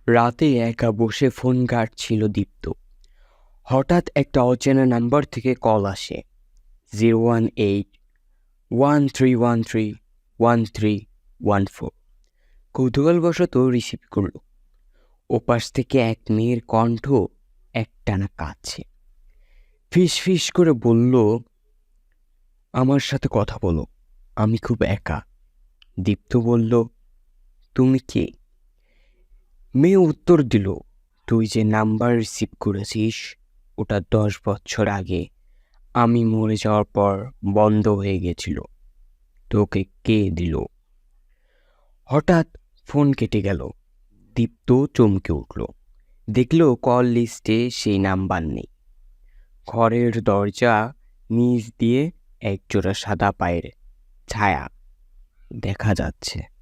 রাতে একা বসে ফোন ঘাঁটছিল দীপ্ত। হঠাৎ একটা অচেনা নাম্বার থেকে কল আসে। 018-1313-1314। কৌতূহলবশত রিসিভ করল। ওপাশ থেকে এক মেয়ের কণ্ঠ একটানা কাঁদছে। ফিস ফিস করে বলল, আমার সাথে কথা বলো, আমি খুব একা। দীপ্ত বলল, তুমি কে? মেয়ে উত্তর দিল, তুই যে নাম্বার রিসিভ করেছিস ওটা 10 বছর আগে আমি মরে যাওয়ার পর বন্ধ হয়ে গেছিল। তোকে কে দিল? হঠাৎ ফোন কেটে গেল। দীপ্ত চমকে উঠল। দেখলো কল লিস্টে সেই নাম্বার নেই। ঘরের দরজা নিচ দিয়ে একজোড়া সাদা পায়ের ছায়া দেখা যাচ্ছে।